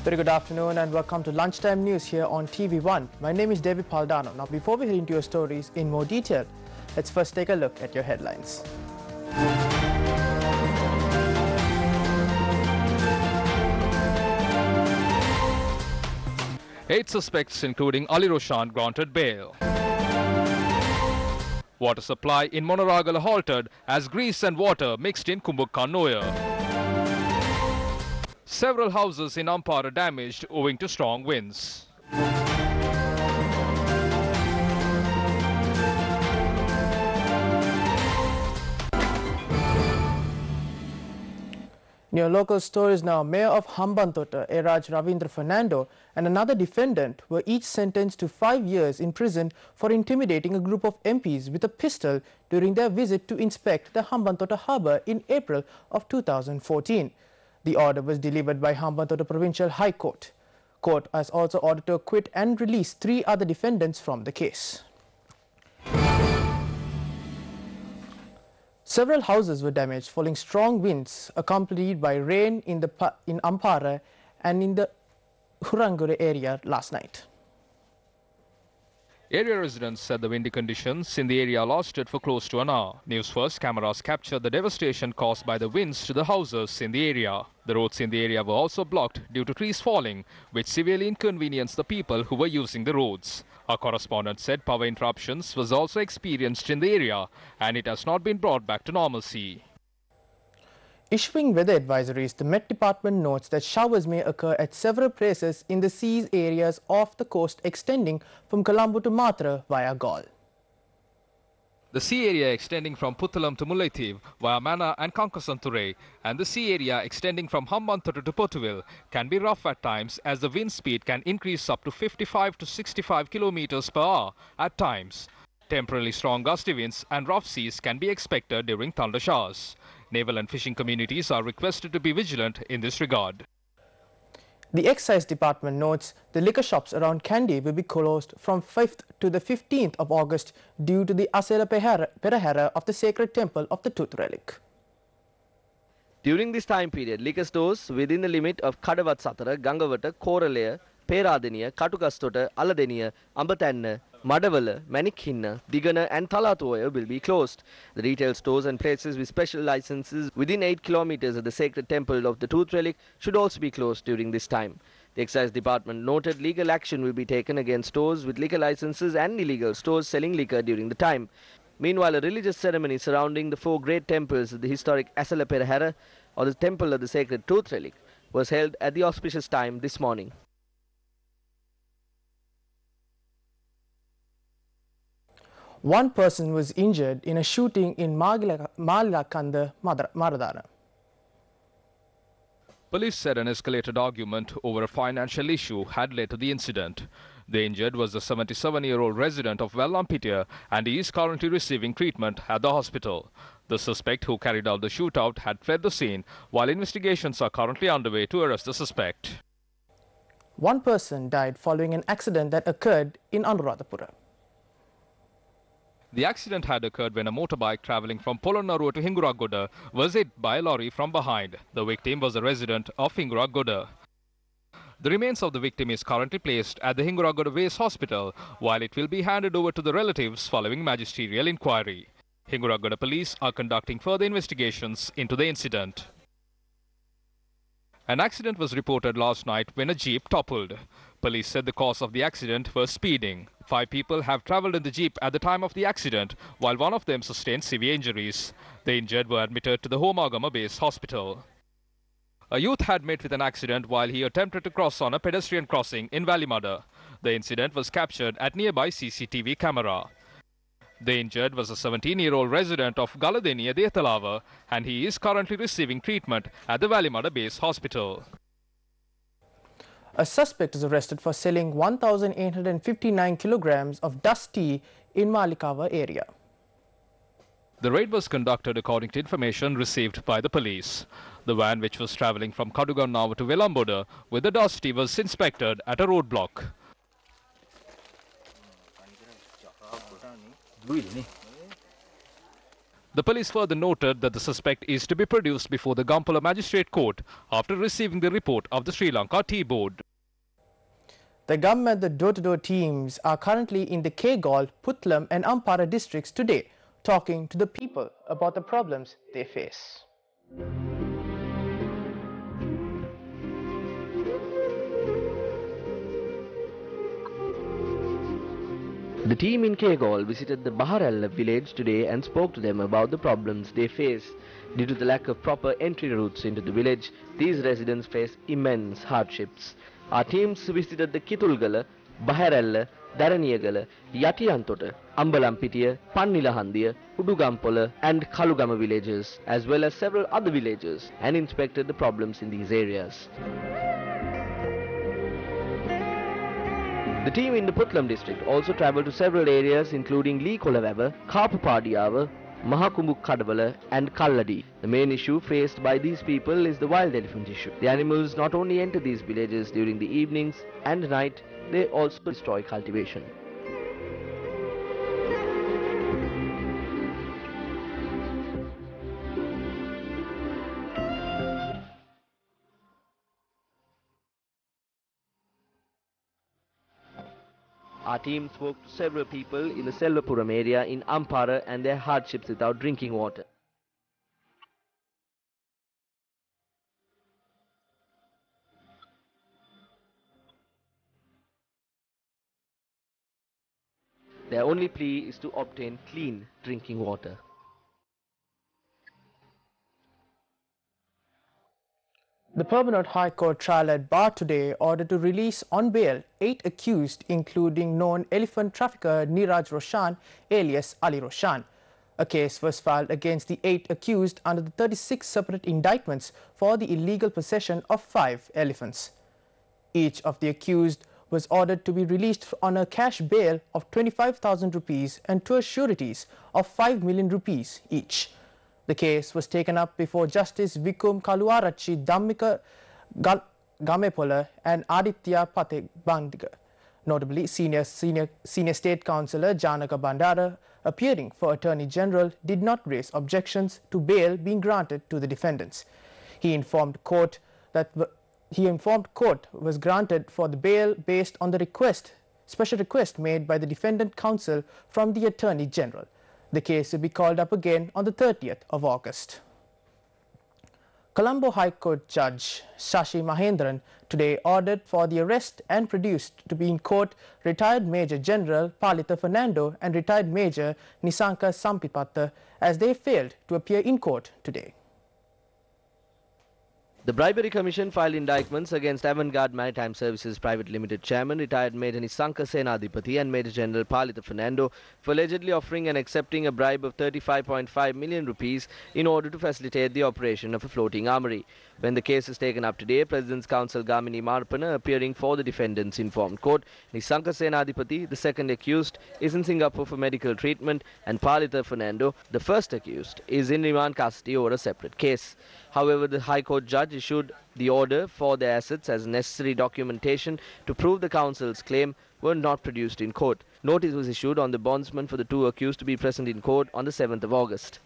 Very good afternoon and welcome to Lunchtime News here on TV1. My name is David Paldano. Now before we head into your stories in more detail, let's first take a look at your headlines. 8 suspects including Ali Roshan granted bail. Water supply in Monaragala halted as grease and water mixed in Kumbhakarnoya. Several houses in Ampara damaged owing to strong winds. Near local stories now, Mayor of Hambantota, Eraj Ravindra Fernando, and another defendant were each sentenced to 5 years in prison for intimidating a group of MPs with a pistol during their visit to inspect the Hambantota harbour in April of 2014. The order was delivered by Hambantota Provincial High Court. Court has also ordered to acquit and release 3 other defendants from the case. Several houses were damaged following strong winds accompanied by rain in Ampara and in the Hurangure area last night. Area residents said the windy conditions in the area lasted for close to an hour. Newsfirst cameras captured the devastation caused by the winds to the houses in the area. The roads in the area were also blocked due to trees falling, which severely inconvenienced the people who were using the roads. Our correspondent said power interruptions was also experienced in the area and it has not been brought back to normalcy. Issuing weather advisories, the Met Department notes that showers may occur at several places in the seas areas off the coast extending from Colombo to Matra via Galle. The sea area extending from Puttalam to Mullaitivu via Mana and Kankasanture and the sea area extending from Hambantota to Potuville can be rough at times as the wind speed can increase up to 55 to 65 kilometers per hour at times. Temporarily strong gusty winds and rough seas can be expected during thunder showers. Naval and fishing communities are requested to be vigilant in this regard. The Excise Department notes the liquor shops around Kandy will be closed from 5th to the 15th of August due to the Asela Perahera of the Sacred Temple of the Tooth Relic. During this time period, liquor stores within the limit of Kadawat Satara, Gangawata, Koralaya, Peradeniya, Katukastota, Aladeniya, Ambatanna, Madavala, Manikhinna, Digana and Talatoya will be closed. The retail stores and places with special licenses within 8 kilometers of the sacred temple of the Tooth Relic should also be closed during this time. The Excise Department noted legal action will be taken against stores with liquor licenses and illegal stores selling liquor during the time. Meanwhile, a religious ceremony surrounding the 4 great temples of the historic Asala Perahera, or the temple of the sacred Tooth Relic, was held at the auspicious time this morning. One person was injured in a shooting in Malakanda, Maradana. Police said an escalated argument over a financial issue had led to the incident. The injured was a 77-year-old resident of Vellampitiya and he is currently receiving treatment at the hospital. The suspect who carried out the shootout had fled the scene while investigations are currently underway to arrest the suspect. One person died following an accident that occurred in Anuradhapura. The accident had occurred when a motorbike travelling from Polonnaruwa to Hinguragoda was hit by a lorry from behind. The victim was a resident of Hinguragoda. The remains of the victim is currently placed at the Hinguragoda Base Hospital, while it will be handed over to the relatives following magisterial inquiry. Hinguragoda police are conducting further investigations into the incident. An accident was reported last night when a jeep toppled. Police said the cause of the accident was speeding. 5 people have travelled in the jeep at the time of the accident, while one of them sustained severe injuries. The injured were admitted to the Homagama Base Hospital. A youth had met with an accident while he attempted to cross on a pedestrian crossing in Valimada. The incident was captured at nearby CCTV camera. The injured was a 17-year-old resident of Galadeniya Detalava and he is currently receiving treatment at the Valimada Base Hospital. A suspect is arrested for selling 1,859 kilograms of dust tea in Malikawa area. The raid was conducted according to information received by the police. The van, which was travelling from Kadugannawa to Velamboda with the dust tea, was inspected at a roadblock. The police further noted that the suspect is to be produced before the Gampala Magistrate Court after receiving the report of the Sri Lanka Tea Board. The government, the door-to-door teams are currently in the Kegalle, Puttlam and Ampara districts today, talking to the people about the problems they face. The team in Kegalle visited the Baharalla village today and spoke to them about the problems they face. Due to the lack of proper entry routes into the village, these residents face immense hardships. Our teams visited the Kitulgala, Baharalla, Daraniyagala, Yatiyantota, Ambalampitiya, Pannilahandiya, Udugampola and Kalugama villages, as well as several other villages, and inspected the problems in these areas. The team in the Puttlam district also travelled to several areas including Lee Kolawava, Kapupadiyawa, Mahakumbuk Kadavala and Kalladi. The main issue faced by these people is the wild elephant issue. The animals not only enter these villages during the evenings and night, they also destroy cultivation. Our team spoke to several people in the Selvapuram area in Ampara and their hardships without drinking water. Their only plea is to obtain clean drinking water. The Permanent High Court trial at bar today ordered to release on bail 8 accused, including known elephant trafficker Niraj Roshan alias Ali Roshan. A case was filed against the 8 accused under the 36 separate indictments for the illegal possession of 5 elephants. Each of the accused was ordered to be released on a cash bail of 25,000 rupees and 2 sureties of 5 million rupees each. The case was taken up before Justice Vikum Kaluarachi Dhammika Gamepola and Aditya Pathek Bandiga. Notably, Senior State Councillor Janaka Bandara, appearing for Attorney General, did not raise objections to bail being granted to the defendants. He informed court was granted for the bail based on the special request made by the defendant counsel from the Attorney General. The case will be called up again on the 30th of August. Colombo High Court Judge Shashi Mahendran today ordered for the arrest and produced to be in court retired Major General Palitha Fernando and retired Major Nisanka Sampipatta as they failed to appear in court today. The Bribery Commission filed indictments against Avantgarde Maritime Services Private Limited Chairman, retired Major Nisanka Senadipati and Major General Palitha Fernando for allegedly offering and accepting a bribe of 35.5 million rupees in order to facilitate the operation of a floating armoury. When the case is taken up today, President's Counsel Gamini Marpana, appearing for the defendants, informed court Nisanka Senadipati, the second accused, is in Singapore for medical treatment, and Palitha Fernando, the first accused, is in remand custody over a separate case. However, the High Court judge issued the order for the assets as necessary documentation to prove the counsel's claim were not produced in court. Notice was issued on the bondsman for the 2 accused to be present in court on the 7th of August.